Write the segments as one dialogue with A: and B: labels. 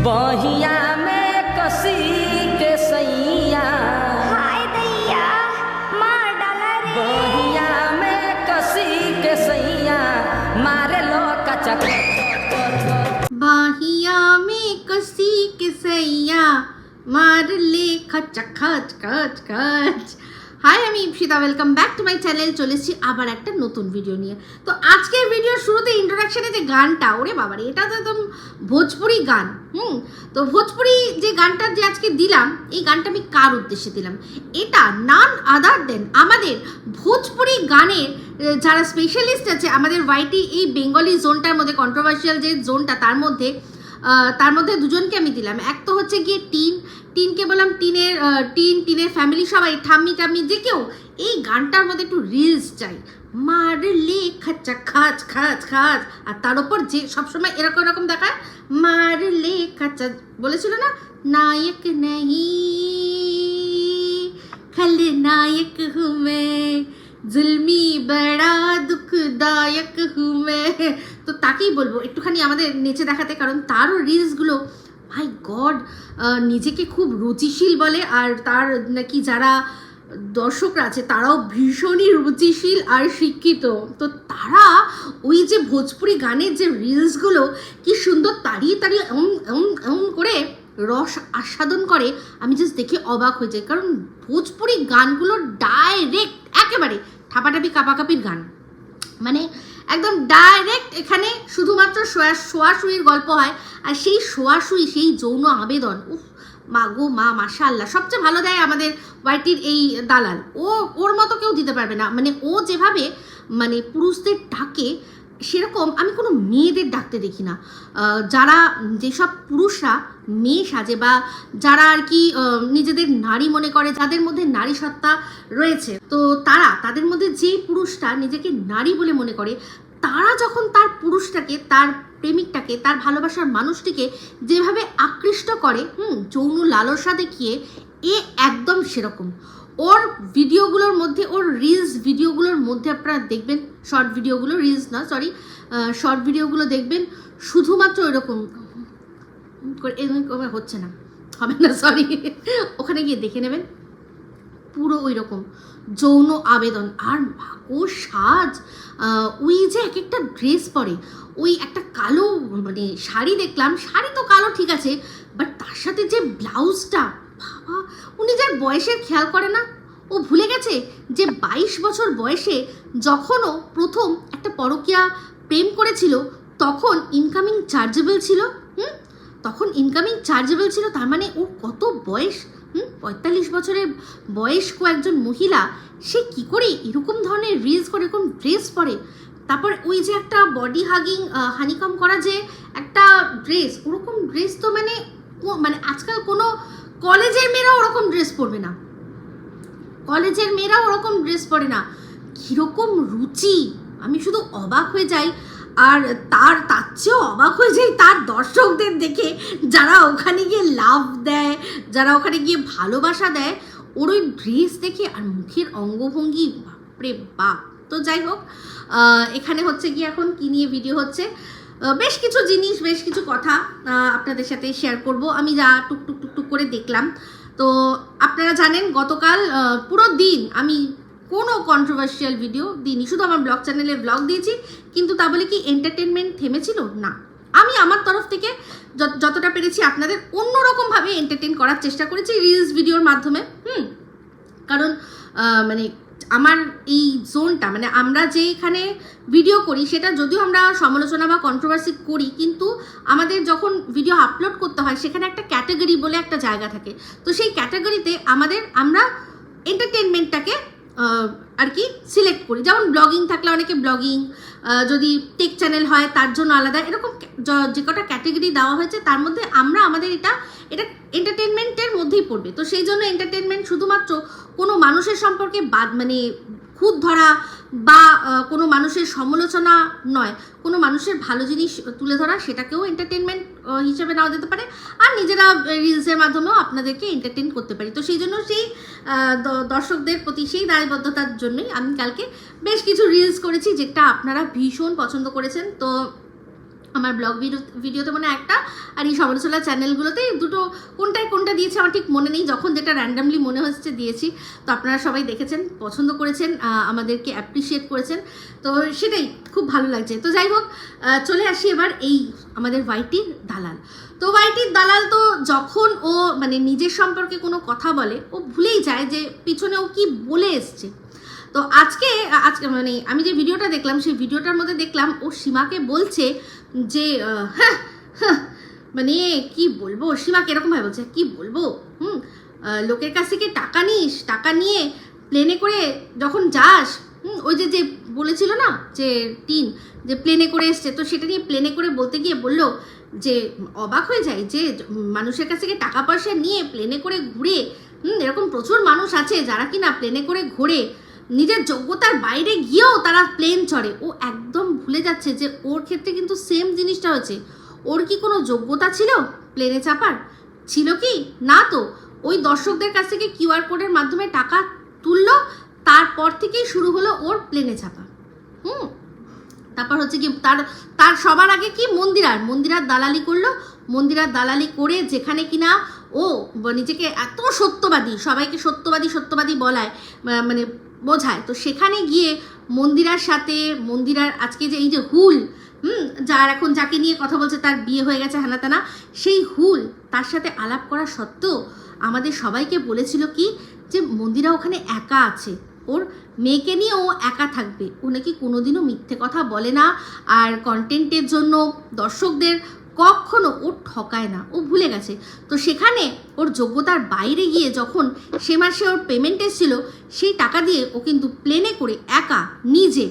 A: बहिया में कसी के सैया
B: हाय दैया मार डाला रे
A: बहिया में कसी के सैया मारे लो कचक
C: बाहिया में कसी के सैया मार ले खच खच खच खच। হাই, আমি Ipsita, welcome back to my channel. চলে এসেছি আবার একটা নতুন ভিডিও নিয়ে। তো আজকের ভিডিওর শুরুতে ইন্ট্রোডাকশনে যে গানটা, ওরে বাবারে, এটা তো একদম ভোজপুরি গান। তো ভোজপুরি যে গানটা যে আজকে দিলাম, এই গানটা আমি কার উদ্দেশ্যে দিলাম? এটা নান আদার দেন আমাদের ভোজপুরি গানের যারা স্পেশালিস্ট আছে আমাদের ওয়াইটি এই বেঙ্গলি জোনটার মধ্যে, কন্ট্রোভার্সিয়াল যে জোনটা, তার মধ্যে দুজনকে আমি দিলাম। এক তো হচ্ছে গিয়ে টিনকে বললাম, টিনের ফ্যামিলি সবাই, ঠাম্মি যে কেউ এই গানটার মধ্যে একটু রিলস চাই, মারলে খাচা খাচ খাচ খাচ, আর তার উপর যে সবসময় এরকম দেখায় মারলে খাচা, বলেছিল না, নায়ক নেই খলনায়ক হুঁ মে, জুলমি বড়া দুঃখদায়ক হুঁ মে। তো তাকেই বলবো একটুখানি আমাদের নেচে দেখাতে, কারণ তারও রিলসগুলো মাই গড নিজেকে খুব রুচিশীল বলে, আর তার নাকি যারা দর্শকরা আছে তারাও ভীষণই রুচিশীল আর শিক্ষিত। তো তারা ওই যে ভোজপুরি গানের যে রিলসগুলো কি সুন্দর তাড়িয়ে করে রস আস্বাদন করে, আমি জাস্ট দেখে অবাক হয়ে যাই। কারণ ভোজপুরি গানগুলো ডাইরেক্ট একেবারে ঠাপাঠাপি কাপাকাপির গান, মানে একদম ডাইরেক্ট। এখানে শুধুমাত্র শোয়াশুয়ির গল্প হয়, আর সেই শোয়াশুয়ি, সেই যৌন আবেদন, উফ মা গো মা, মাশাআল্লাহ, সবচেয়ে ভালো দেয় আমাদের ওয়াইটির এই দালাল। ওর মতো কেউ দিতে পারবে না। মানে ও যেভাবে মানে পুরুষদের ডাকে, সেরকম আমি কোনো মেয়েদের ডাকতে দেখি না। যারা যেসব পুরুষরা মেয়ে সাজে বা যারা আর কি নিজেদের নারী মনে করে, যাদের মধ্যে নারী সত্তা রয়েছে, তো তাদের মধ্যে যে পুরুষটা নিজেকে নারী বলে মনে করে, তারা যখন তার পুরুষটাকে, তার প্রেমিকটাকে, তার ভালোবাসার মানুষটিকে যেভাবে আকৃষ্ট করে, যৌন লালসা দেখিয়ে, এ একদম সেরকম। ওর ভিডিওগুলোর মধ্যে, ওর রিলস ভিডিওগুলোর মধ্যে আপনারা দেখবেন, শর্ট ভিডিওগুলো, রিলস না সরি, শর্ট ভিডিওগুলো দেখবেন, শুধুমাত্র এরকম হচ্ছে না, হবে না, সরি, ওখানে গিয়ে দেখে নেবেন, পুরো ওই রকম যৌন আবেদন। আর ও সাজ, ওই যে এক একটা ড্রেস পরে, ওই একটা কালো মানে শাড়ি দেখলাম, শাড়ি তো কালো ঠিক আছে, বাট তার সাথে যে ব্লাউজটা, বাবা, উনি যার বয়সের খেয়াল করে না, ও ভুলে গেছে যে 22 বছর বয়সে যখন ও প্রথম একটা পরকীয়া প্রেম করেছিল, তখন ইনকামিং চার্জেবল ছিল। তার মানে ওর কত বয়স, 45 বছরের বয়স্ক একজন মহিলা, সে কি করে এরকম ধরনের রিলস করে, এরকম ড্রেস পরে। তারপর ওই যে একটা বডি হাগিং, হানিকম করা যে একটা ড্রেস, ওরকম ড্রেস তো মানে আজকাল কোনো কলেজের মেয়েরাও ওরকম ড্রেস পরবে না, কীরকম রুচি, আমি শুধু অবাক হয়ে যাই। আর তার চেয়েও অবাক হয়ে যাই তার দর্শকদের দেখে, যারা ওখানে গিয়ে লাভ দেয়, যারা ওখানে গিয়ে ভালোবাসা দেয় ওর ওই ড্রেস দেখে, আর মুখের অঙ্গভঙ্গি, বাপরে বাপ। তো যাই হোক, এখানে হচ্ছে গিয়ে এখন কি নিয়ে ভিডিও হচ্ছে, বেশ কিছু জিনিস, বেশ কিছু কথা আপনাদের সাথে শেয়ার করব আমি, যা টুকটুক করে দেখলাম। তো আপনারা জানেন গতকাল পুরো দিন আমি কোনো কন্ট্রোভার্সিয়াল ভিডিও দিইনি, শুধু আমার ব্লগ চ্যানেলে ব্লগ দিয়েছি। কিন্তু তা বলে কি এন্টারটেনমেন্ট থেমেছিল? না, আমি আমার তরফ থেকে যতটা পেরেছি আপনাদের অন্যরকমভাবে এন্টারটেন করার চেষ্টা করেছি রিলস ভিডিওর মাধ্যমে। কারণ মানে আমার এই জোনটা, মানে আমরা যে এখানে ভিডিও করি, সেটা যদিও আমরা সমালোচনা বা কন্ট্রোভার্সি করি, কিন্তু আমাদের যখন ভিডিও আপলোড করতে হয়, সেখানে একটা ক্যাটাগরি বলে একটা জায়গা থাকে। তো সেই ক্যাটাগরিতে আমরা এন্টারটেনমেন্টটাকে আর কি সিলেক্ট করি। যেমন ব্লগিং থাকলে অনেকে ব্লগিং, যদি টেক চ্যানেল হয় তার জন্য আলাদা, এরকম যে কটা ক্যাটাগরি দেওয়া হয়েছে, তার মধ্যে আমাদের এটা এন্টারটেনমেন্টের মধ্যেই পড়বে। তো সেই জন্য এন্টারটেনমেন্ট শুধুমাত্র কোনো মানুষের সম্পর্কে মানে খুঁত ধরা বা কোনো মানুষের সমালোচনা নয়, কোনো মানুষের ভালো জিনিস তুলে ধরা, সেটাকেও এন্টারটেনমেন্ট হিসেবে নেওয়া যেতে পারে। আর নিজেরা রিলসের মাধ্যমেও আপনাদেরকে এন্টারটেন করতে পারি। তো সেই জন্য সেই দর্শকদের প্রতি সেই দায়বদ্ধতার জন্যই আমি কালকে বেশ কিছু রিলস করেছি, যেটা আপনারা ভীষণ পছন্দ করেছেন। তো আমার ব্লগ ভিডিওতে মানে একটা, আর এই সমালোচনা চ্যানেলগুলোতে দুটো কোনটায় কোনটা দিয়েছে আমার ঠিক মনে নেই, যখন যেটা র্যান্ডামলি মনে হচ্ছে দিয়েছি। তো আপনারা সবাই দেখেছেন, পছন্দ করেছেন, আমাদেরকে অ্যাপ্রিসিয়েট করেছেন, তো সেটাই খুব ভালো লাগছে। তো যাই হোক, চলে আসি এবার এই আমাদের ওয়াইটির দালাল। তো ওয়াইটির দালাল তো যখন ও মানে নিজের সম্পর্কে কোনো কথা বলে, ও ভুলেই যায় যে পিছনে ও কি বলে এসছে। তো আজকে মানে আমি যে ভিডিওটা দেখলাম, সেই ভিডিওটার মধ্যে দেখলাম ও সীমাকে বলছে যে মানে কি বলবো, সীমাকে এরকমভাবে বলছে কি বলবো, লোকের কাছ থেকে টাকা নিস, টাকা নিয়ে প্লেনে করে যখন যাস, ওই যে যে বলেছিল না যে টিন যে প্লেনে করে এসছে, তো সেটা নিয়ে প্লেনে করে বলতে গিয়ে বললো যে অবাক হয়ে যায় যে মানুষের কাছ থেকে টাকা পয়সা নিয়ে প্লেনে করে ঘুরে, এরকম প্রচুর মানুষ আছে যারা কিনা প্লেনে করে ঘোরে, নিজের যোগ্যতার বাইরে গিয়েও তারা প্লেন চড়ে। ও একদম ভুলে যাচ্ছে যে ওর ক্ষেত্রে কিন্তু সেম জিনিসটা হচ্ছে। ওর কি কোনো যোগ্যতা ছিল প্লেনে চাপার? ছিল কি না? তো ওই দর্শকদের কাছ থেকে কিউআর কোডের মাধ্যমে টাকা তুললো, তারপর থেকেই শুরু হলো ওর প্লেনে চাপা। তারপর হচ্ছে কি তার সবার আগে কি মন্দিরার দালালি করলো। মন্দিরার দালালি করে যেখানে কিনা ও নিজেকে এত সত্যবাদী, সবাইকে সত্যবাদী বলায় মানে বোঝায়, তো সেখানে গিয়ে মন্দিরার সাথে মন্দিরার আজকে যে এই যে হুল, যার এখন যাকে নিয়ে কথা বলছে তার বিয়ে হয়ে গেছে হানাতানা, সেই হুল তার সাথে আলাপ করা সত্ত্বেও আমাদের সবাইকে বলেছিল কি যে মন্দিরা ওখানে একা আছে, ওর মেয়েকে নিয়ে ও একা থাকবে, ও নাকি কোনোদিনও মিথ্যে কথা বলে না, আর কন্টেন্টের জন্য দর্শকদের কখনো ও ঠকায় না, ও ভুলে গেছে। তো সেখানে ওর যোগ্যতার বাইরে গিয়ে যখন সে মাসে ওর পেমেন্ট এসেছিল, সেই টাকা দিয়ে ও কিন্তু প্লেনে করে একা নিজে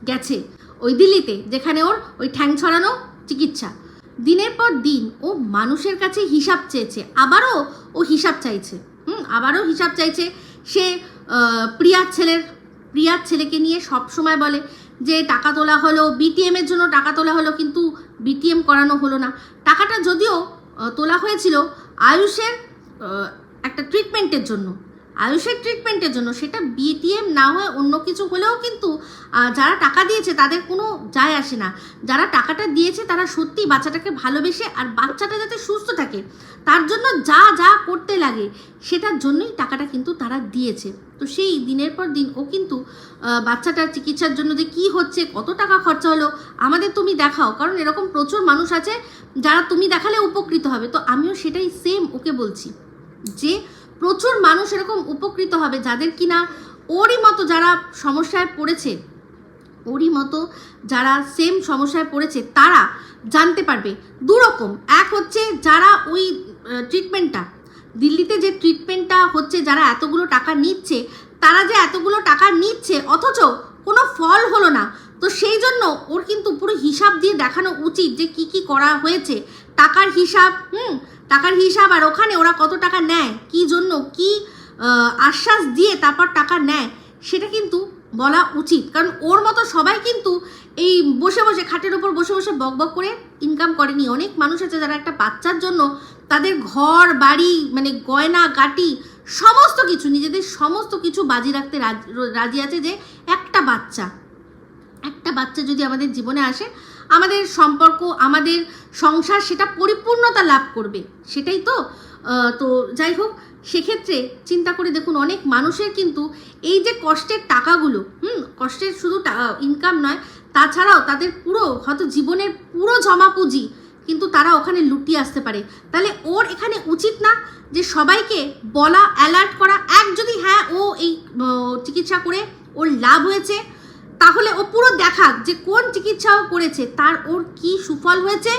C: গেছে ওই দিল্লিতে, যেখানে ওর ওই ঠ্যাং ছড়ানো চিকিৎসা। দিনের পর দিন ও মানুষের কাছে হিসাব চেয়েছে, আবারও ও হিসাব চাইছে, সে প্রিয়ার ছেলেকে নিয়ে সব সময় বলে যে টাকা তোলা হলো, বিটিএম এর জন্য টাকা তোলা হলো, কিন্তু বিটিএম করানো হলো না। টাকাটা যদিও তোলা হয়েছিল আয়ুষের একটা ট্রিটমেন্টের জন্য, সেটা বিটিএম না হয়ে অন্য কিছু হলেও কিন্তু যারা টাকা দিয়েছে তাদের কোনো যায় আসে না। যারা টাকাটা দিয়েছে তারা সত্যি বাচ্চাটাকে ভালোবেসে, আর বাচ্চাটা যাতে সুস্থ থাকে তার জন্য যা যা করতে লাগে সেটার জন্যই টাকাটা কিন্তু তারা দিয়েছে। তো সেই দিনের পর দিন ও কিন্তু বাচ্চাটার চিকিৎসার জন্য যে কী হচ্ছে, কত টাকা খরচা হলো, আমাদের তুমি দেখাও, কারণ এরকম প্রচুর মানুষ আছে যারা তুমি দেখালে উপকৃত হবে। তো আমিও সেটাই সেম ওকে বলছি যে প্রচুর মানুষ এরকম উপকৃত হবে যাদের কিনা ওরই মতো যারা সেম সমস্যায় পড়েছে তারা জানতে পারবে। দুরকম, এক হচ্ছে যারা ওই ট্রিটমেন্টটা দিল্লিতে যে ট্রিটমেন্টটা হচ্ছে, যারা এতগুলো টাকা নিচ্ছে, তারা যে এতগুলো টাকা নিচ্ছে অথচ কোনো ফল হলো না, তো সেই জন্য ওর কিন্তু পুরো হিসাব দিয়ে দেখানো উচিত যে কি কি করা হয়েছে, টাকার হিসাব, আর ওখানে ওরা কত টাকা নেয়, কি জন্য, কি আশ্বাস দিয়ে তারপর টাকা নেয়, সেটা কিন্তু বলা উচিত। কারণ ওর মতো সবাই কিন্তু এই বসে খাটের ওপর বসে বক করে ইনকাম করেনি। অনেক মানুষ আছে যারা একটা বাচ্চার জন্য তাদের ঘর বাড়ি মানে গয়না গাটি সমস্ত কিছু, নিজেদের সমস্ত কিছু বাজি রাখতে রাজি আছে, যে একটা বাচ্চা যদি আমাদের জীবনে আসে, আমাদের সম্পর্ক, আমাদের সংসার সেটা পরিপূর্ণতা লাভ করবে, সেটাই তো। তো যাই হোক, সেক্ষেত্রে চিন্তা করে দেখুন, অনেক মানুষের কিন্তু এই যে কষ্টের টাকাগুলো, কষ্টের শুধু ইনকাম নয়, তাছাড়াও তাদের পুরো হয়তো জীবনের পুরো জমা পুঁজি কিন্তু তারা ওখানে লুটিয়ে আসতে পারে। তাহলে ওর এখানে উচিত না যে সবাইকে বলা, অ্যালার্ট করা, যদি হ্যাঁ ও এই চিকিৎসা করে ওর লাভ হয়েছে, তাহলে ও পুরো দেখাক যে কোন চিকিৎসা ও করেছে, তার ওর কি সুফল হয়েছে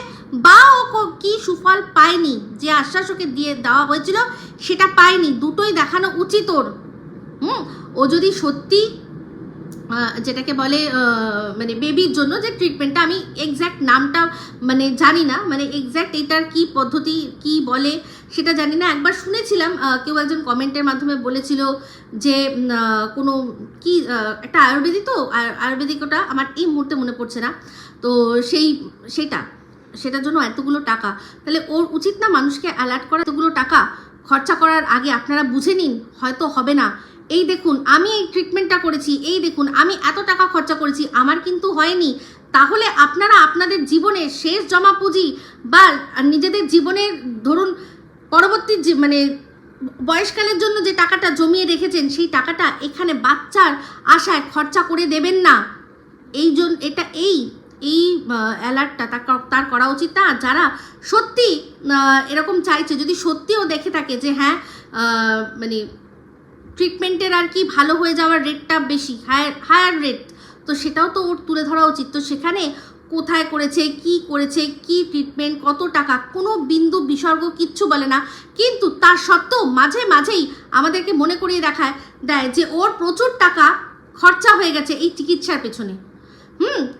C: বা ও কি সুফল পায়নি, যে আশ্বাস ওকে দেওয়া হয়েছিল সেটা পায়নি, দুটোই দেখানো উচিত ওর। ও যদি সত্যি যেটাকে বলে মানে বেবির জন্য যে ট্রিটমেন্টটা, আমি এক্স্যাক্ট নামটা মানে জানি না, মানে এক্স্যাক্ট এটার কি পদ্ধতি কি বলে সেটা জানি না। একবার শুনেছিলাম কেউ একজন কমেন্টের মাধ্যমে বলেছিল যে কোনো কি একটা আয়ুর্বেদিক ওটা আমার এই মুহূর্তে মনে পড়ছে না, তো সেটার জন্য এতগুলো টাকা, তাহলে ওর উচিত না মানুষকে অ্যালার্ট করা। এতগুলো টাকা খরচা করার আগে আপনারা বুঝে নিন, হয়তো হবে না, এই দেখুন আমি এই ট্রিটমেন্টটা করেছি, এই দেখুন আমি এত টাকা খরচা করেছি, আমার কিন্তু হয়নি, তাহলে আপনারা আপনাদের জীবনের শেষ জমা পুঁজি বা নিজেদের জীবনের ধরুন পরবর্তী মানে বয়সকালের জন্য যে টাকাটা জমিয়ে রেখেছেন সেই টাকাটা এখানে বাচ্চার আশায় খরচা করে দেবেন না। এই জন্য এই অ্যালার্টটা তার করা উচিত না। যারা সত্যি এরকম চাইছে, যদি সত্যিও দেখে থাকে যে হ্যাঁ মানে ট্রিটমেন্টের আর কি ভালো হয়ে যাওয়ার রেটটা বেশি, হায়ার রেট, তো সেটাও তো ওর তুলে ধরা উচিত। তো সেখানে কোথায় করেছে, কি ট্রিটমেন্ট, কত টাকা, কোনো বিন্দু বিসর্গ কিচ্ছু বলে না, কিন্তু তার সত্ত্বেও মাঝে মাঝেই আমাদেরকে মনে করিয়ে দেয় যে ওর প্রচুর টাকা খরচা হয়ে গেছে এই চিকিৎসার পেছনে।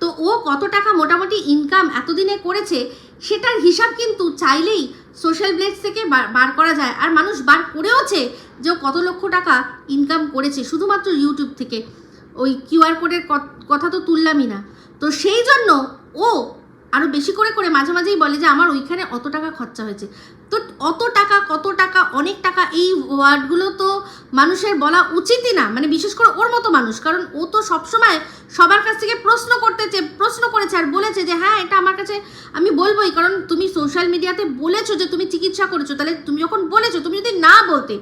C: তো ও কত টাকা মোটামুটি ইনকাম এতদিনে করেছে সেটার হিসাব কিন্তু চাইলেই সোশ্যাল ব্লেডস থেকে বার করা যায়। আর মানুষ বার করেওছে যে ও কত লক্ষ টাকা ইনকাম করেছে শুধুমাত্র ইউটিউব থেকে। ওই কিউআর কোডের কথা তো তুললামই না। তো সেই জন্য ও আরও বেশি করে মাঝে মাঝেই বলে যে আমার ওইখানে অত টাকা খরচা হয়েছে। তো অত টাকা, কত টাকা, অনেক টাকা, এই ওয়ার্ডগুলো তো মানুষের বলা উচিতই না, মানে বিশেষ করে ওর মতো মানুষ। কারণ ও তো সবসময় সবার কাছ থেকে প্রশ্ন করেছে আর বলেছে যে হ্যাঁ এটা আমার কাছে আমি বলবোই, কারণ তুমি সোশ্যাল মিডিয়াতে বলেছো যে তুমি চিকিৎসা করেছো। তাহলে তুমি যখন বলেছো, তুমি যদি না বলতে,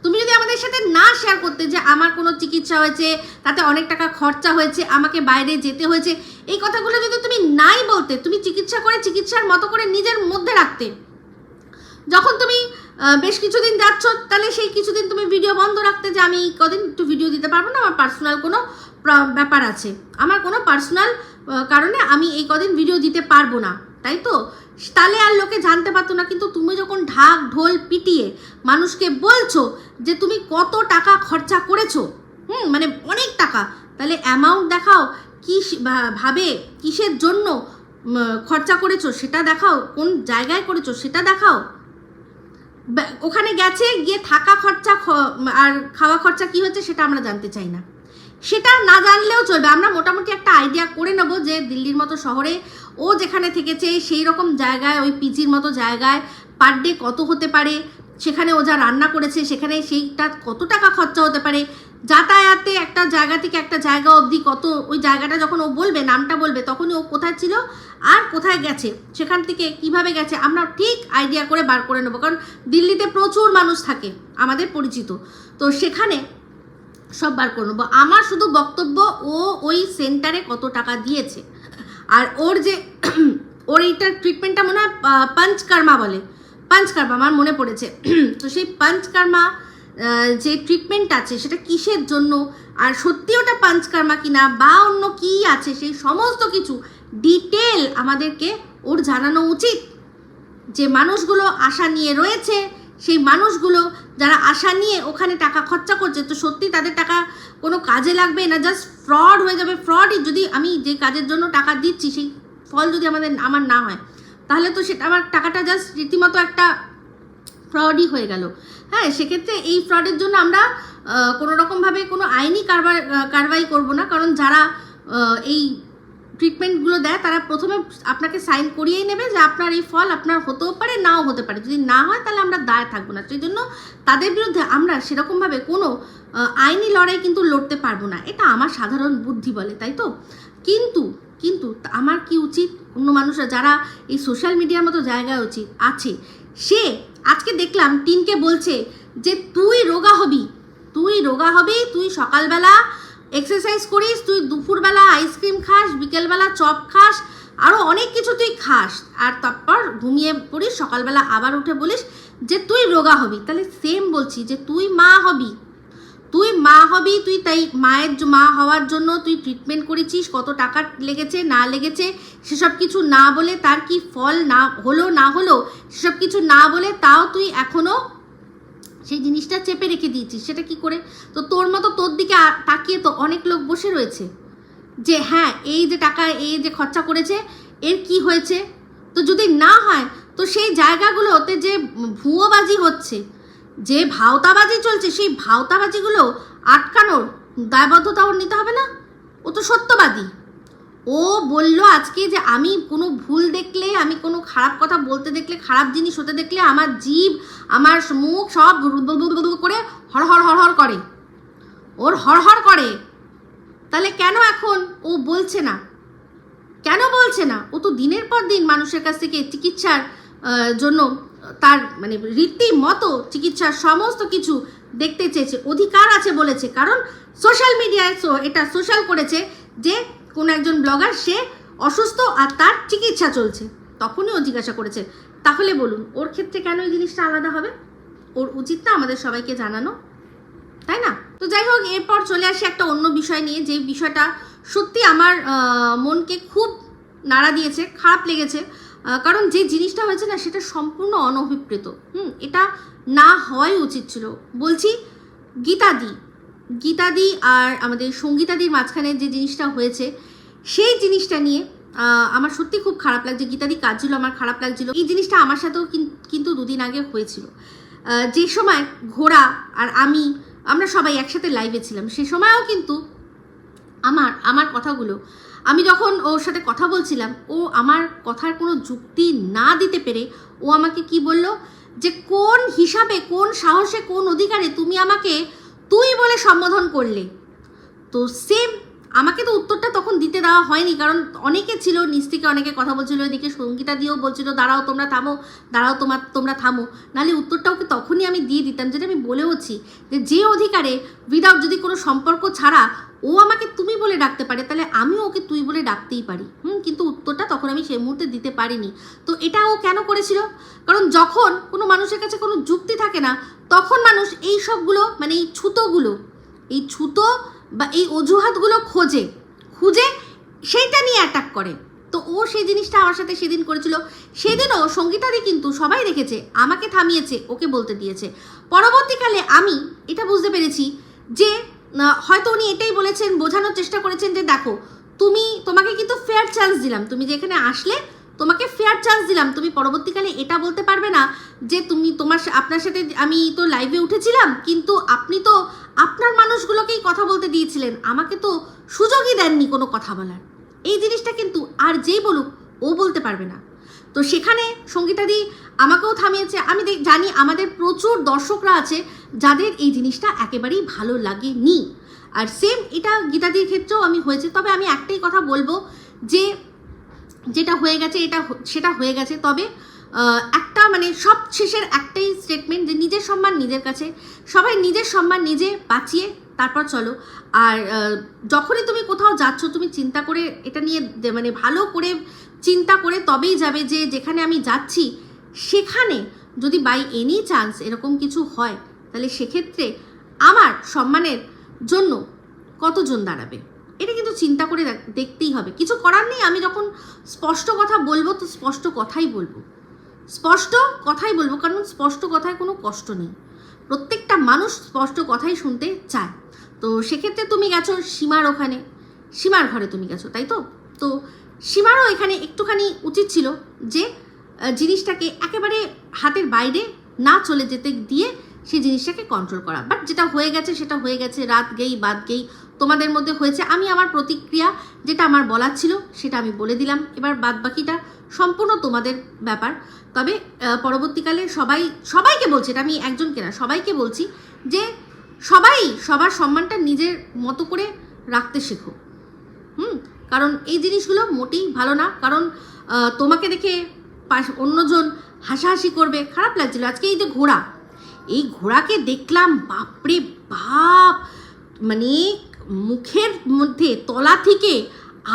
C: তুমি যদি আমাদের সাথে না শেয়ার করতে যে আমার কোনো চিকিৎসা হয়েছে, তাতে অনেক টাকা খরচা হয়েছে, আমাকে বাইরে যেতে হয়েছে, এই কথাগুলো যদি তুমি নাই বলতে, তুমি চিকিৎসা করে চিকিৎসার মতো করে নিজের মধ্যে রাখতে, যখন তুমি বেশ কিছুদিন যাচ্ছ তাহলে সেই কিছুদিন তুমি ভিডিও বন্ধ রাখতে যে আমি কদিন একটু ভিডিও দিতে পারবো না, আমার পার্সোনাল কোনো ব্যাপার আছে, আমার কোনো পার্সোনাল কারণে আমি এই কদিন ভিডিও দিতে পারবো না, তাই তো? তাহলে আর লোকে জানতে পারতো না। কিন্তু তুমি যখন ঢাক ঢোল পিটিয়ে মানুষকে বলছো যে তুমি কত টাকা খরচা করেছো, মানে অনেক টাকা, তাহলে অ্যামাউন্ট দেখাও, কি ভাবে কিসের জন্য খরচা করেছো সেটা দেখাও, কোন জায়গায় করেছো সেটা দেখাও। ওখানে গেছে গিয়ে থাকা খরচা আর খাওয়া খরচা কি হচ্ছে সেটা আমরা জানতে চাই না। সেটা না জানলেও চলবে, আমরা মোটামুটি একটা আইডিয়া করে নেবো যে দিল্লির মতো শহরে ও যেখানে থেকেছে সেই রকম জায়গায়, ওই পিজির মতো জায়গায় পার ডে কত হতে পারে, সেখানে ও যা রান্না করেছে সেখানে সেইটা কত টাকা খরচা হতে পারে, যাতায়াতে একটা জায়গা থেকে একটা জায়গা অবধি কত, ওই জায়গাটা যখন ও বলবে, নামটা বলবে, তখনই ও কোথায় ছিল আর কোথায় গেছে, সেখান থেকে কিভাবে গেছে আমরা ঠিক আইডিয়া করে বার করে নেবো। কারণ দিল্লিতে প্রচুর মানুষ থাকে আমাদের পরিচিত, তো সেখানে সব বার করে নেবো। আমার শুধু বক্তব্য ও ওই সেন্টারে কত টাকা দিয়েছে, আর ওর যে ওর এইটার ট্রিটমেন্টটা মনে হয় পঞ্চকর্মা বলে, পঞ্চকর্মা আমার মনে পড়েছে। তো সেই পঞ্চকর্মা যে ট্রিটমেন্ট আছে সেটা কিসের জন্য, আর সত্যি ওটা পঞ্চকর্মা কিনা বা অন্য কি আছে, সেই সমস্ত কিছু ডিটেল আমাদেরকে ওর জানানো উচিত। যে মানুষগুলো আশা নিয়ে রয়েছে, সেই মানুষগুলো যারা আশা নিয়ে ওখানে টাকা খরচা করছে, তো সত্যি তাদের টাকা কোনো কাজে লাগবে না, জাস্ট ফ্রড হয়ে যাবে। ফ্রডই যদি আমি যে কাজের জন্য টাকা দিচ্ছি সেই ফল যদি আমার না হয়, তাহলে তো সেটা আমার টাকাটা জাস্ট রীতিমতো একটা ফ্রডই হয়ে গেল। হ্যাঁ, সেক্ষেত্রে এই ফ্রডের জন্য আমরা কোনো রকমভাবে কোনো আইনি কারবাই করব না। কারণ যারা এই ট্রিটমেন্টগুলো দেয় তারা প্রথমে আপনাকে সাইন করিয়েই নেবে যে আপনার এই ফল আপনার হতেও পারে, নাও হতে পারে। যদি না হয় তাহলে আমরা দায় থাকবো না। সেই জন্য তাদের বিরুদ্ধে আমরা সেরকমভাবে কোনো আইনি লড়াই কিন্তু লড়তে পারবো না, এটা আমার সাধারণ বুদ্ধি বলে, তাই তো? কিন্তু আমার কি উচিত, অন্য মানুষরা যারা এই সোশ্যাল মিডিয়ার মতো জায়গায় আছে, সে আজকে দেখলাম টিনকে বলছে যে তুই রোগা হবি, তুই সকালবেলা এক্সারসাইজ করিস, তুই দুপুরবেলা আইসক্রিম খাস, বিকেলবেলা চপ খাস, আরও অনেক কিছু তুই খাস, আর তারপর ঘুমিয়ে পড়িস, সকালবেলা আবার উঠে বলিস যে তুই রোগা হবি। তাহলে সেম বলছি যে তুই মা হবি, তুই তাই মায়ের মা হওয়ার জন্য তুই ট্রিটমেন্ট করেছিস, কত টাকা লেগেছে না লেগেছে সেসব কিছু না বলে, তার কি ফল না হলো সেসব কিছু না বলে, তাও তুই এখনও সেই জিনিসটা চেপে রেখে দিয়েছিস। সেটা কি করে? তো তোর মতো তোর দিকে তাকিয়ে তো অনেক লোক বসে রয়েছে যে হ্যাঁ এই যে টাকা এই যে খরচা করেছে এর কি হয়েছে। তো যদি না হয় তো সেই জায়গাগুলোতে যে ভুয়োবাজি হচ্ছে, যে ভাওতাবাজি চলছে, সেই ভাওতাবাজিগুলো আটকানোর দায়বদ্ধতা ওর নিতে হবে না? ও তো সত্যবাদী। ও বলল আজকে যে আমি কোনো ভুল দেখলে, আমি কোনো খারাপ কথা বলতে দেখলে, খারাপ জিনিস হতে দেখলে আমার জিভ আমার মুখ সব করে হড়হড় করে, ওর হড়হড় করে। তাহলে কেন এখন ও বলছে না? কেন বলছে না? ও তো দিনের পর দিন মানুষের কাছ থেকে চিকিৎসার জন্য তার মানে রীতিমতো চিকিৎসার সমস্ত কিছু দেখতে চেয়েছে, অধিকার আছে বলেছে, কারণ সোশ্যাল মিডিয়ায় এটা সোশ্যাল করেছে যে কোন একজন ব্লগার সে অসুস্থ আর তার চিকিৎসা চলছে, তখনই ও জিজ্ঞাসা করেছে। তাহলে বলুন ওর ক্ষেত্রে কেন এই জিনিসটা আলাদা হবে? ওর উচিত না আমাদের সবাইকে জানানো, তাই না? তো যাই হোক, এরপর চলে আসি একটা অন্য বিষয় নিয়ে, যে বিষয়টা সত্যি আমার মনকে খুব নাড়া দিয়েছে, খারাপ লেগেছে। কারণ যে জিনিসটা হয়েছে না সেটা সম্পূর্ণ অনভিপ্রেত। এটা না হওয়াই উচিত ছিল। বলছি গীতাদি আর আমাদের সঙ্গীতাদির মাঝখানে যে জিনিসটা হয়েছে সেই জিনিসটা নিয়ে আমার সত্যি খুব খারাপ লাগছে। গীতাদি কাঁদছিল, আমার খারাপ লাগছিল। এই জিনিসটা আমার সাথেও কিন্তু দুদিন আগে হয়েছিল, যে সময় ঘোড়া আর আমরা সবাই একসাথে লাইভে ছিলাম। সে সময়ও কিন্তু আমার কথাগুলো আমি যখন ওর সাথে কথা বলছিলাম, ও আমার কথার কোনো যুক্তি না দিতে পেরে ও আমাকে কি বলল, যে কোন হিসাবে, কোন সাহসে, কোন অধিকারে তুমি আমাকে তুই বলে সম্বোধন করলে। তো সেম আমাকে তো উত্তরটা তখন দিতে দেওয়া হয়নি, কারণ অনেকে ছিল, নিচ থেকে অনেকে কথা বলছিল, এদিকে সঙ্গীতা দিয়েও বলছিল দাঁড়াও তোমরা থামো, দাঁড়াও তোমরা থামো, নাহলে উত্তরটা ওকে তখনই আমি দিয়ে দিতাম। যেটা আমি বলেওছি যে অধিকারে উইদাউট যদি কোনো সম্পর্ক ছাড়া ও আমাকে তুমি বলে ডাকতে পারে, তাহলে আমিও ওকে তুই বলে ডাকতেই পারি। কিন্তু উত্তরটা তখন আমি সেই মুহূর্তে দিতে পারিনি। তো এটা ও কেন করেছিল? কারণ যখন কোনো মানুষের কাছে কোনো যুক্তি থাকে না, তখন মানুষ এই সবগুলো মানে এই ছুতো বা এই অজুহাতগুলো খুঁজে সেইটা নিয়ে অ্যাটাক করে। তো ও সেই জিনিসটা আমার সাথে সেদিন করেছিল। সেদিনও সঙ্গীতাদি কিন্তু সবাই দেখেছে, আমাকে থামিয়েছে, ওকে বলতে দিয়েছে। পরবর্তীকালে আমি এটা বুঝতে পেরেছি যে হয়তো উনি এটাই বলেছেন, বোঝানোর চেষ্টা করেছেন যে দেখো তোমাকে কিন্তু ফেয়ার চান্স দিলাম, তুমি যে এখানে আসলে তোমাকে ফেয়ার চান্স দিলাম, তুমি পরবর্তীকালে এটা বলতে পারবে না যে আপনার সাথে আমি তো লাইভে উঠেছিলাম, কিন্তু আপনি তো আপনার মানুষগুলোকেই কথা বলতে দিয়েছিলেন, আমাকে তো সুযোগই দেননি কোনো কথা বলার। এই জিনিসটা কিন্তু আর যেই বলুক ও বলতে পারবে না। তো সেখানে সঙ্গীতাদি আমাকেও থামিয়েছে। আমি জানি আমাদের প্রচুর দর্শকরা আছে যাদের এই জিনিসটা একেবারেই ভালো লাগেনি, আর সেম এটা গীতাদির ক্ষেত্রেও হয়েছে। তবে আমি একটাই কথা বলবো, যে যেটা হয়ে গেছে সেটা হয়ে গেছে। তবে একটা মানে সব শেষের একটাই স্টেটমেন্ট, যে নিজের সম্মান নিজের কাছে, সবাই নিজের সম্মান নিজে বাঁচিয়ে তারপর চলো। আর যখনই তুমি কোথাও যাচ্ছ, তুমি চিন্তা করে এটা নিয়ে মানে ভালো করে চিন্তা করে তবেই যাবে, যে যেখানে আমি যাচ্ছি সেখানে যদি বাই এনি চান্স এরকম কিছু হয়, তাহলে সেক্ষেত্রে আমার সম্মানের জন্য কতজন দাঁড়াবে, এটা কিন্তু চিন্তা করে দেখতেই হবে। কিছু করার নেই, আমি যখন স্পষ্ট কথা বলবো তো স্পষ্ট কথাই বলবো, কারণ স্পষ্ট কথায় কোনো কষ্ট নেই, প্রত্যেকটা মানুষ স্পষ্ট কথাই শুনতে চায়। তো সেক্ষেত্রে তুমি গেছো সীমার ঘরে তুমি গেছো, তাই তো সীমারও এখানে একটুখানি উচিত ছিল যে জিনিসটাকে একেবারে হাতের বাইরে না চলে যেতে দিয়ে সেই জিনিসটাকে কন্ট্রোল করা। বাট যেটা হয়ে গেছে সেটা হয়ে গেছে, রাত গেই বাদ গেই তোমাদের মধ্যে হয়েছে। আমি আমার প্রতিক্রিয়া যেটা আমার বলার ছিল সেটা আমি বলে দিলাম, এবার বাদ বাকিটা সম্পূর্ণ তোমাদের ব্যাপার। তবে পরবর্তীকালে সবাইকে বলছি, এটা আমি একজনকে না, সবাইকে বলছি যে সবার সম্মানটা নিজের মতো করে রাখতে শেখো। কারণ এই জিনিসগুলো মোটেই ভালো না। কারণ তোমাকে দেখে অন্যজন হাসাহাসি করবে, খারাপ লাগছিল। আজকে এই ঘোড়াকে দেখলাম, বাপরে বাপ, মানে মুখের মধ্যে তলা থেকে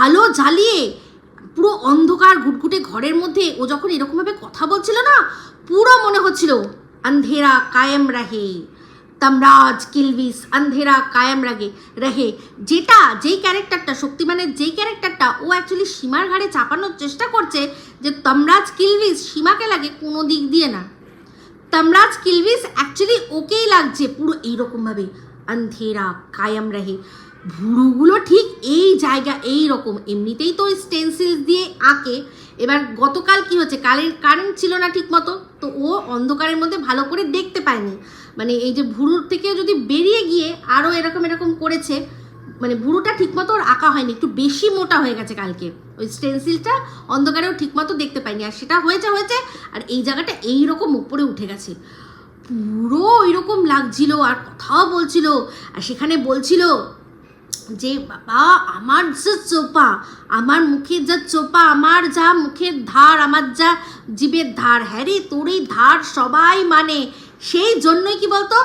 C: আলো জ্বালিয়ে পুরো অন্ধকার ঘুটঘুটে ঘরের মধ্যে ও যখন এরকমভাবে কথা বলছিল না, পুরো মনে হচ্ছিল আন্ধেরা কায়েম রাহে, তমরাজ কিলবিস আন্ধেরা কায়েম রাহে। যেই ক্যারেক্টারটা, শক্তিমানের যেই ক্যারেক্টারটা ও অ্যাকচুয়ালি সীমার ঘাড়ে চাপানোর চেষ্টা করছে, যে তমরাজ কিলবিস সীমাকে লাগে কোনো দিক দিয়ে না, তমরাজ কিলবিস অ্যাকচুয়ালি ওকেই লাগছে পুরো এইরকমভাবে আন্ধেরা কায়েম রাহে। ভুরুগুলো ঠিক এই জায়গা এইরকম, এমনিতেই তো স্টেন্সিল দিয়ে আঁকে। এবার গতকাল কি হচ্ছে, কারেন্ট ছিল না ঠিক মতো, তো ও অন্ধকারের মধ্যে ভালো করে দেখতে পায়নি, মানে এই যে ভুরুর থেকে যদি বেরিয়ে গিয়ে আরও এরকম করেছে, মানে ভুরুটা ঠিকমতো ওর আঁকা হয়নি, একটু বেশি মোটা হয়ে গেছে কালকে, ওই স্টেন্সিলটা অন্ধকারেও ঠিকমতো দেখতে পাইনি, আর সেটা হয়েছে আর এই জায়গাটা এইরকম উপরে উঠে গেছে, পুরো ওইরকম লাগছিল। আর কথাও বলছিল, আর সেখানে বলছিল যে বাবা আমার যে চোপা, আমার মুখের যা চোপা, আমার যা মুখের ধার, আমার যা জিভের ধার, হ্যাঁ রে তোর এই ধার সবাই মানে। সেই জন্যই কি বলতো,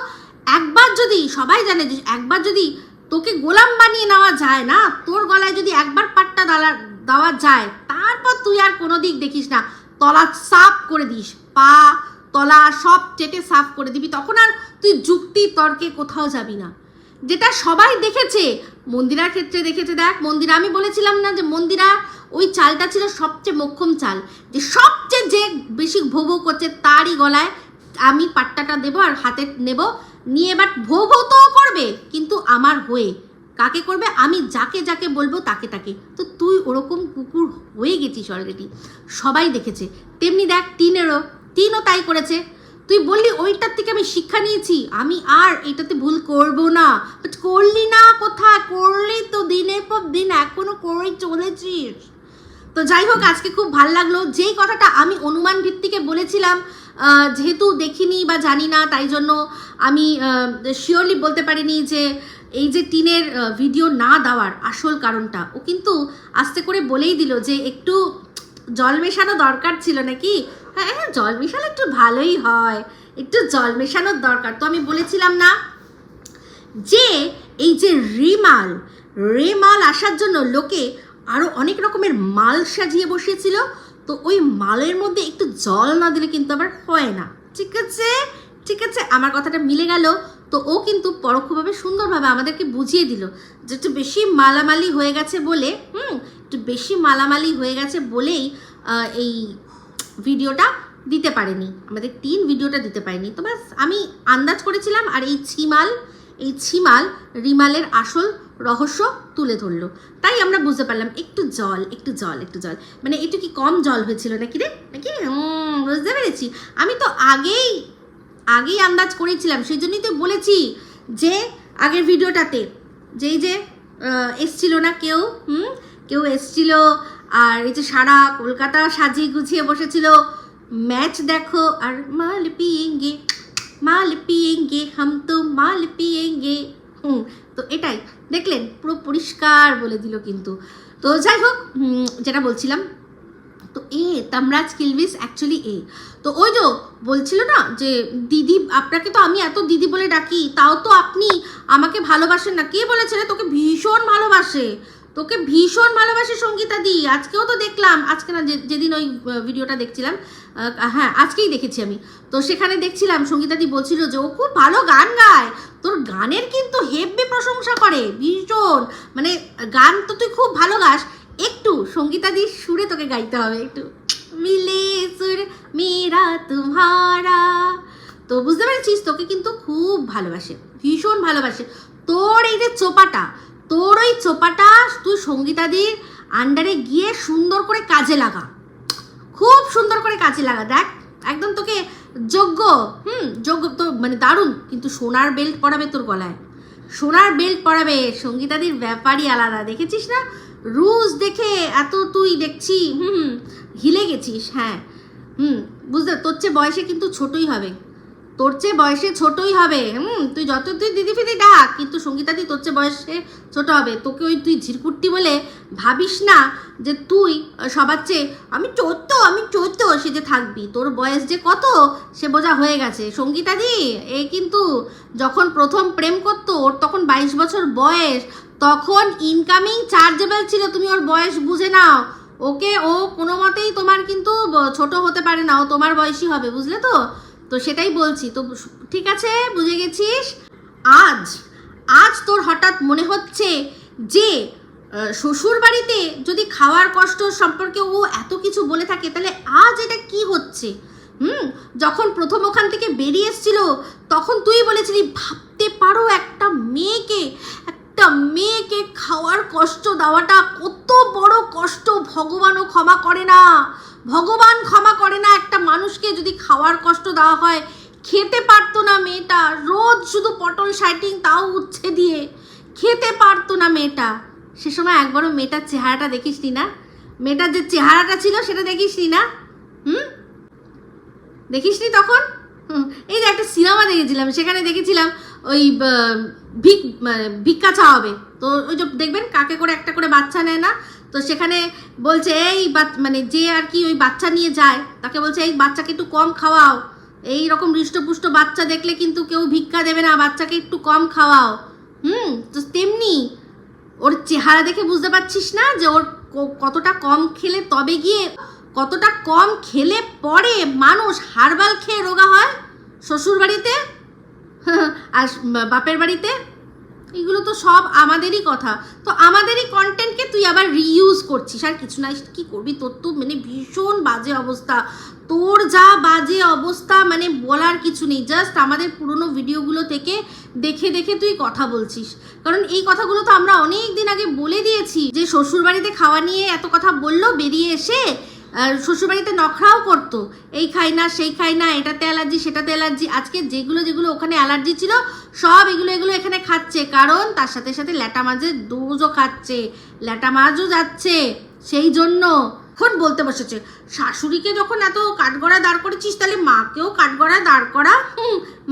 C: একবার যদি সবাই জানে যে একবার যদি তোকে গোলাম বানিয়ে নেওয়া যায় না, তোর গলায় যদি একবার পাট্টা দেওয়া যায়, তারপর তুই আর কোনো দিক দেখিস না, তলা সাফ করে দিস, পা তলা সব চেটে সাফ করে দিবি, তখন আর তুই যুক্তি তর্কে কোথাও যাবি না। যেটা সবাই দেখেছে, মন্দিরার ক্ষেত্রে দেখেছে। দেখ মন্দিরা, আমি বলেছিলাম না যে মন্দিরা ওই চালটা ছিল সবচেয়ে মোক্ষম চাল, যে সবচেয়ে যে বেশি ভৌ ভৌ করছে তারই গলায় আমি পাট্টাটা দেবো আর হাতে নেব, নিয়ে এবার ভৌ ভৌ তো করবে কিন্তু আমার হয়ে। কাকে করবে? আমি যাকে যাকে বলবো তাকে তাকে। তো তুই ওরকম কুকুর হয়ে গেছিস অলরেডি, সবাই দেখেছে। তেমনি দেখ টিনও তাই করেছে। তুই বললি ওইটার থেকে আমি শিক্ষা নিয়েছি, আমি আর এটাতে ভুল করব না, বাট করলি না। কোথায় করলি? তো দিনের পর দিন এখনো করে চলেছিস। তো যাই হোক, আজকে খুব ভাল লাগলো। যেই কথাটা আমি অনুমান ভিত্তিকে বলেছিলাম, যেহেতু দেখিনি বা জানি না, তাই জন্য আমি শিওরলি বলতে পারিনি যে এই যে টিনের ভিডিও না দেওয়ার আসল কারণটা। ও কিন্তু আস্তে করে বলেই দিল যে একটু জল মেশানো দরকার ছিল নাকি। হ্যাঁ, জল মেশানো একটু ভালোই হয়, একটু জল মেশানোর দরকার। তো আমি বলেছিলাম না যে এই যে রেমাল আসার জন্য লোকে আরও অনেক রকমের মাল সাজিয়ে বসিয়েছিল, তো ওই মালের মধ্যে একটু জল না দিলে কিন্তু আবার হয় না। ঠিক আছে, আমার কথাটা মিলে গেল। তো ও কিন্তু পরোক্ষভাবে সুন্দরভাবে আমাদেরকে বুঝিয়ে দিল যে একটু বেশি মালামালি হয়ে গেছে বলে, একটু বেশি মালামালি হয়ে গেছে বলেই এই ভিডিওটা দিতে পারেনি, আমাদের ভিডিওটা দিতে পারেনি। তো ব্যাস আমি আন্দাজ করেছিলাম, আর এই ছিমাল রিমালের আসল রহস্য তুলে ধরলো, তাই আমরা বুঝতে পারলাম একটু জল, মানে একটু কি কম জল হয়েছিল নাকি রে, নাকি? বুঝতে পেরেছি। আমি তো আগেই আন্দাজ করেছিলাম, সেই জন্যই তো বলেছি যে আগের ভিডিওটাতে যেই যে এসছিল না কেউ এসছিল, আর এই যে সারা কলকাতা সাজিয়ে গুছিয়ে বসেছিল, ম্যাচ দেখো আর মাল পিয়েঙ্গে হাম তো মাল পিয়েঙ্গে। তো এটাই দেখলেন, পুরো পরিষ্কার বলে দিল কিন্তু। তো যাই হোক, যেটা বলছিলাম, তো তামরাজ কিলভিস অ্যাকচুয়ালি তো ওই যে বলছিল না যে দিদি, আপনাকে তো আমি এত দিদি বলে ডাকি, তাও তো আপনি আমাকে ভালোবাসেন না। কে বলেছে রে তোকে ভীষণ ভালোবাসে সঙ্গীতা দি? আজকেও তো দেখলাম, আজকে না যেদিন ওই ভিডিওটা দেখছিলাম, হ্যাঁ আজকেই দেখেছি আমি, তো সেখানে দেখছিলাম সঙ্গীতা দি বলছিল যে ও খুব ভালো গান গায়, তোর গানের কিন্তু হেব্বি প্রশংসা করে ভীষণ, মানে গান তো তুই খুব ভালো গাস, একটু সঙ্গীতা দির সুরে তোকে গাইতে হবে, একটু মিলে সুর মেরা তুমহারা। তো বুঝতে পেরেছিস, তোকে কিন্তু খুব ভালোবাসে, ভীষণ ভালোবাসে। তোর এই যে চোপাটা, তুই সঙ্গীতাদির আন্ডারে গিয়ে সুন্দর করে কাজে লাগা, খুব সুন্দর করে কাজে লাগা। দেখ একদম তোকে যোগ্য তো মানে দারুণ। কিন্তু সোনার বেল্ট পরাবে তোর গলায়, সঙ্গীতাদির ব্যাপারই আলাদা। দেখেছিস না রুজ দেখে এত তুই দেখছি হিলে গেছিস। হ্যাঁ বুঝতে, তোর চেয়ে বয়সে কিন্তু ছোটই হবে, তুই যত দিদি ফিদি ডাক, কিন্তু সঙ্গীতাদি তোর চেয়ে বয়সে ছোট হবে। তোকে ওই তুই ঝিরকুট্টি বলে ভাবিস না যে তুই সবার চেয়ে আমি চোদ্দ সে যে থাকবি, তোর বয়স যে কত সে বোঝা হয়ে গেছে। সঙ্গীতাদি কিন্তু যখন প্রথম প্রেম করতো, ওর তখন 22 বছর বয়স, তখন ইনকামিং চার্জেবল ছিল, তুমি ওর বয়স বুঝে নাও। ও কোনো মতেই তোমার কিন্তু ছোট হতে পারে না, ও তোমার বয়সী হবে, বুঝলে তো সেটাই বলছি। তো ঠিক আছে, বুঝে গেছিস। আজ তোর হঠাৎ মনে হচ্ছে যে শ্বশুর বাড়িতে যদি খাওয়ার কষ্ট সম্পর্কে ও এত কিছু বলে থাকে, তাহলে আজ এটা কি হচ্ছে? যখন প্রথম ওখান থেকে বেরিয়ে এসেছিল, তখন তুই বলেছিলি ভাবতে পারো একটা মেয়েকে খাওয়ার কষ্ট দেওয়াটা কত বড় কষ্ট, ভগবানও ক্ষমা করে না, একটা মানুষকে যদি খাওয়ার কষ্ট দেওয়া হয়। খেতে পারতো না মেয়েটা, রোজ শুধু পটল সাইটিং, তাও উচ্ছে দিয়ে খেতে পারতো না মেয়েটা। সে সময় একবারও মেয়েটার চেহারাটা দেখিসনি না? মেয়েটার যে চেহারাটা ছিল সেটা দেখিসনি না? দেখিসনি তখন? এই যে একটা সিনেমা দেখেছিলাম, সেখানে দেখেছিলাম ওই ভিক্ষা চাওয়াবে, তো ওই যে দেখবেন কাকে করে একটা করে বাচ্চা নেয় না, তো সেখানে বলছে এই মানে যে আর কি ওই বাচ্চা নিয়ে যায় তাকে বলছে এই বাচ্চাকে একটু কম খাওয়াও, এই রকম হৃষ্টপুষ্ট বাচ্চা দেখলে কিন্তু কেউ ভিক্ষা দেবে না, বাচ্চাকে একটু কম খাওয়াও। তো তেমনি ওর চেহারা দেখে বুঝতে পারছিস না যে ওর কতটা কম খেলে তবে গিয়ে, কতটা কম খেলে পরে মানুষ হারবাল খেয়ে রোগা হয় শ্বশুর বাড়িতে আর বাপের বাড়িতে। এগুলো তো সব আমাদেরই কথা, তো আমাদেরই কন্টেন্টকে তুই আবার রিইউজ করছিস, আর কিছু না। কি করবি, তোর তো মানে ভীষণ বাজে অবস্থা, তোর যা বাজে অবস্থা মানে বলার কিছু নেই। জাস্ট আমাদের পুরনো ভিডিওগুলো থেকে দেখে দেখে তুই কথা বলছিস, কারণ এই কথাগুলো তো আমরা অনেক দিন আগে বলে দিয়েছি যে শ্বশুরবাড়িতে খাওয়া নিয়ে এত কথা বললো, বেরিয়ে এসে শ্বশুরবাড়িতে নখরাও করতো, এই খাই না সেই খাই না, এটাতে অ্যালার্জি সেটাতে অ্যালার্জি। আজকে যেগুলো ওখানে অ্যালার্জি ছিল সব এগুলো এখানে খাচ্ছে, কারণ তার সাথে সাথে ল্যাটা মাছের ডোজও খাচ্ছে, ল্যাটা মাছও যাচ্ছে, সেই জন্য এখন বলতে বসেছে শাশুড়িকে যখন এত কাঠগড়া দাঁড় করেছিস তাহলে মাকেও কাঠগড়া দাঁড় করা।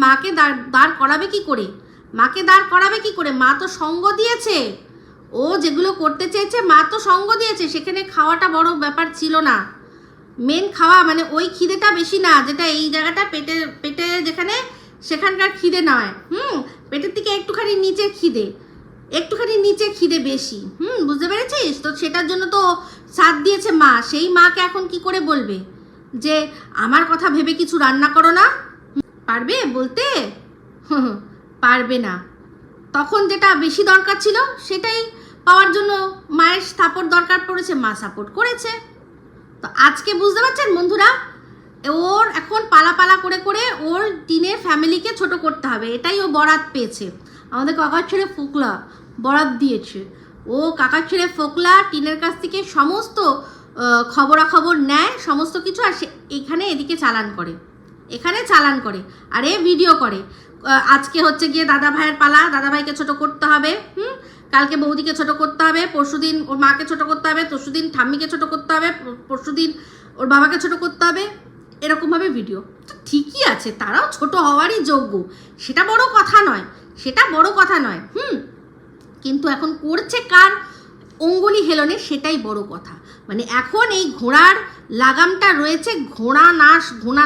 C: মাকে দাঁড় করাবে কি করে, মাকে দাঁড় করাবে কি করে? মা তো সঙ্গ দিয়েছে, ও যেগুলো করতে চেয়েছে মা তো সঙ্গ দিয়েছে, সেখানে খাওয়াটা বড় ব্যাপার ছিল না। মেন খাওয়া মানে ওই খিদেটা বেশি না, যেটা এই জায়গাটা পেটে যেখানে সেখানকার খিদে নয়, পেটের থেকে একটুখানি নিচে খিদে বেশি। বুঝতে পেরেছিস? তো সেটার জন্য তো সাথ দিয়েছে মা, সেই মাকে এখন কি করে বলবে যে আমার কথা ভেবে কিছু রান্না করো না? পারবে বলতে? পারবে না। তখন যেটা বেশি দরকার ছিল সেটাই পাওয়ার জন্য মায়ের সাপোর্ট দরকার পড়েছে, মা সাপোর্ট করেছে। তো আজকে বুঝতে পারছেন বন্ধুরা, ওর এখন পালা করে ওর টিনের ফ্যামিলিকে ছোট করতে হবে, এটাই ও বরাত পেয়েছে। আমাদের কাকার ছেলে ফোকলা বরাত দিয়েছে, ও কাকার ছেলে ফোকলা টিনের কাছ থেকে সমস্ত খবরাখবর নেয়, সমস্ত কিছু, আর সে এদিকে চালান করে আর এ ভিডিও করে। আজকে হচ্ছে গিয়ে দাদা ভাইয়ের পালা, দাদা ভাইকে ছোট করতে হবে, কালকে বৌদিকে ছোট করতে হবে, পরশুদিন ওর মাকে ছোট করতে হবে, তরশুদিন ঠাম্মিকে ছোট করতে হবে, পরশুদিন ওর বাবাকে ছোট করতে হবে, এরকমভাবে ভিডিও। তো ঠিকই আছে, তারাও ছোট হওয়ারই যোগ্য, সেটা বড় কথা নয়। কিন্তু এখন করছে কার অঙ্গুলি হেলনে, সেটাই বড় কথা। মানে এখন এই ঘোড়ার লাগামটা রয়েছে ঘোড়া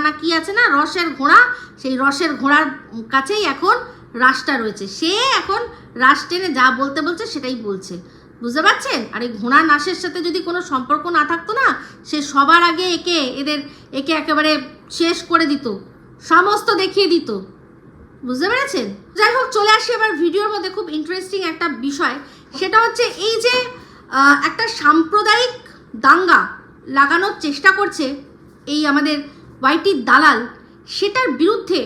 C: না কি আছে না, রসের ঘোড়া, সেই রসের ঘোড়ার কাছেই এখন রাসটা রয়েছে। সে এখন রাস টেনে যা বলছে সেটাই বলছে, বুঝতে পারছেন? আর এই ঘোড়া নাশের সাথে যদি কোনো সম্পর্ক না থাকতো না, সে সবার আগে একে একেবারে শেষ করে দিত, সমস্ত দেখিয়ে দিত, বুঝতে পেরেছেন? যাই হোক, চলে আসি এবার ভিডিওর মধ্যে। খুব ইন্টারেস্টিং একটা বিষয়, সেটা হচ্ছে এই যে একটা সাম্প্রদায়িক দাঙ্গা লাগানোর চেষ্টা করছে এই আমাদের ওয়াইটির দালাল, সেটার বিরুদ্ধে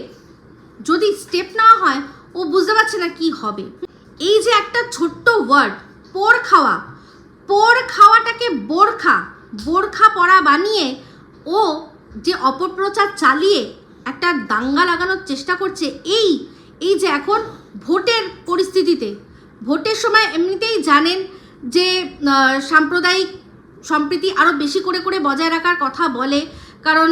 C: যদি স্টেপ নেওয়া হয়, ও বুঝতে পারছে না কি হবে। এই যে একটা ছোট্ট ওয়ার্ড পোর খাওয়াটাকে বোরখা পরা বানিয়ে ও যে অপপ্রচার চালিয়ে একটা দাঙ্গা লাগানোর চেষ্টা করছে। এই যে এখন ভোটের পরিস্থিতিতে, ভোটের সময় এমনিতেই জানেন যে সাম্প্রদায়িক সম্প্রীতি আরও বেশি করে বজায় রাখার কথা বলে, কারণ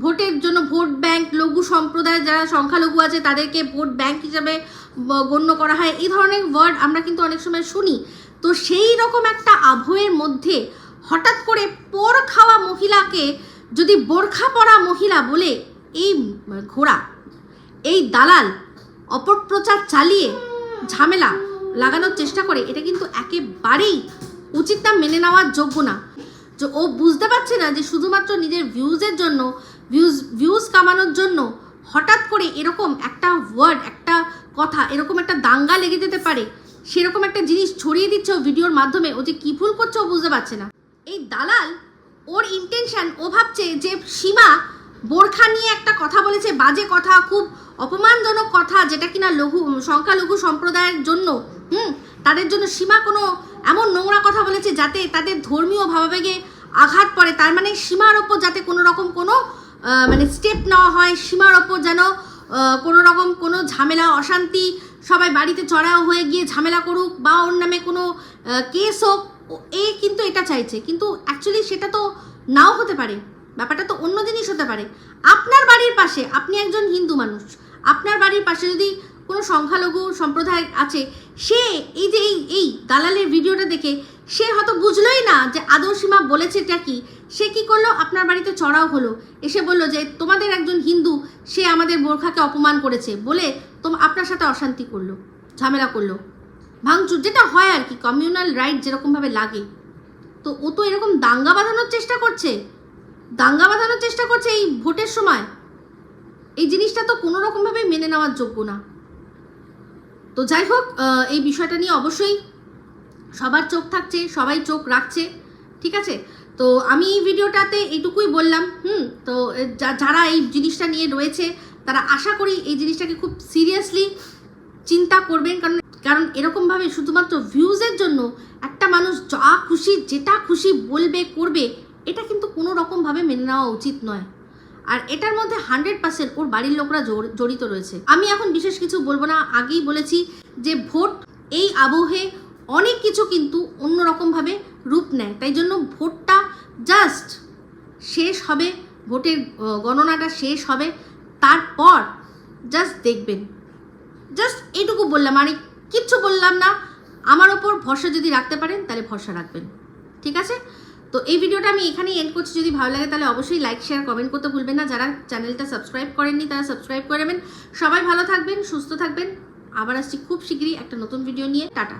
C: ভোটের জন্য ভোট ব্যাংক, লঘু সম্প্রদায়ের যারা সংখ্যালঘু আছে তাদেরকে ভোট ব্যাংক হিসাবে গণ্য করা হয়, এই ধরনের ওয়ার্ড আমরা কিন্তু অনেক সময় শুনি। তো সেই রকম একটা আবহের মধ্যে হঠাৎ করে পোর খাওয়া মহিলাকে যদি বোরখা পরা মহিলা বলে এই ঘোড়া, এই দালাল অপপ্রচার চালিয়ে ঝামেলা লাগানোর চেষ্টা করে, এটা কিন্তু একেবারেই উচিত না, মেনে নেওয়ার যোগ্য না। যে ও বুঝতে পারছে না যে শুধুমাত্র নিজের ভিউজের জন্য, ভিউজ কামানোর জন্য হঠাৎ করে এরকম একটা ওয়ার্ড, একটা কথা, এরকম একটা দাঙ্গা লেগে যেতে পারে, সেরকম একটা জিনিস ছড়িয়ে দিচ্ছে ও ভিডিওর মাধ্যমে। ও যে কি ভুল করছে ও বুঝতে পারছে না। এই দালাল, ওর ইন্টেনশন, ও ভাবছে যে সীমা বোরখা নিয়ে একটা কথা বলেছে, বাজে কথা, খুব অপমানজনক কথা, যেটা কিনা সংখ্যালঘু সম্প্রদায়ের জন্য, তাদের জন্য সীমা কোনো এমন নোংরা কথা বলেছে যাতে তাদের ধর্মীয় ভাবাবেগে আঘাত পড়ে। তার মানে সীমার ওপর যাতে কোনো রকম কোনো মানে স্টেপ নেওয়া হয়, সীমার ওপর যেন কোনো রকম কোনো ঝামেলা অশান্তি, সবাই বাড়িতে চড়াও হয়ে গিয়ে ঝামেলা করুক বা ওর নামে কোনো কেস হোক, কিন্তু এটা চাইছে। কিন্তু অ্যাকচুয়ালি সেটা তো নাও হতে পারে, ব্যাপারটা তো অন্য জিনিস হতে পারে। আপনার বাড়ির পাশে, আপনি একজন হিন্দু মানুষ, আপনার বাড়ির পাশে যদি কোনো সংখ্যালঘু সম্প্রদায় আছে, সে এই যে এই দালালের ভিডিওটা দেখে সে হয়তো বুঝলোই না যে আদৌ সীমা বলেছেটা কি। সে কি করলো, আপনার বাড়িতে চড়াও হলো, এসে বলল যে তোমাদের একজন হিন্দু সে আমাদের বোরখাকে অপমান করেছে বলে আপনার সাথে অশান্তি করলো, ঝামেলা করলো, ভাঙচুর, যেটা হয় আর কি, কমিউনাল রাইট যেরকমভাবে লাগে। তো ও তো এরকম দাঙ্গা বাঁধানোর চেষ্টা করছে এই ভোটের সময়। এই জিনিসটা তো কোনো রকমভাবে মেনে নেওয়ার যোগ্য না। তো যাই হোক, এই বিষয়টা নিয়ে অবশ্যই সবার চোখ থাকছে, সবাই চোখ রাখছে, ঠিক আছে। তো আমি এই ভিডিওটাতে এইটুকুই বললাম। তো যারা এই জিনিসটা নিয়ে রয়েছে তারা আশা করি এই জিনিসটাকে খুব সিরিয়াসলি চিন্তা করবেন, কারণ এরকমভাবে শুধুমাত্র ভিউজের জন্য একটা মানুষ যা খুশি যেটা খুশি বলবে করবে, এটা কিন্তু কোনো রকমভাবে মেনে নেওয়া উচিত নয়। আর এটার মধ্যে 100% ওর বাড়ির লোকরা জড়িত রয়েছে। আমি এখন বিশেষ কিছু বলবো না, আগেই বলেছি যে ভোট এই আবহে অনেক কিছু কিন্তু অন্যরকমভাবে রূপ নেয়। তাই জন্য ভোটটা জাস্ট শেষ হবে, ভোটের গণনাটা শেষ হবে, তারপর জাস্ট দেখবেন। জাস্ট এইটুকু বললাম, আর কিচ্ছু বললাম না। আমার ওপর ভরসা যদি রাখতে পারেন তাহলে ভরসা রাখবেন, ঠিক আছে। তো এই ভিডিওটা আমি এখানেই এন্ড করছি। যদি ভালো লাগে তাহলে অবশ্যই লাইক শেয়ার কমেন্ট করতে ভুলবেন না। যারা চ্যানেলটা সাবস্ক্রাইব করেননি তারা সাবস্ক্রাইব করে নেবেন। সবাই ভালো থাকবেন, সুস্থ থাকবেন। আবার আসছি খুব শীঘ্রই একটা নতুন ভিডিও নিয়ে। টাটা।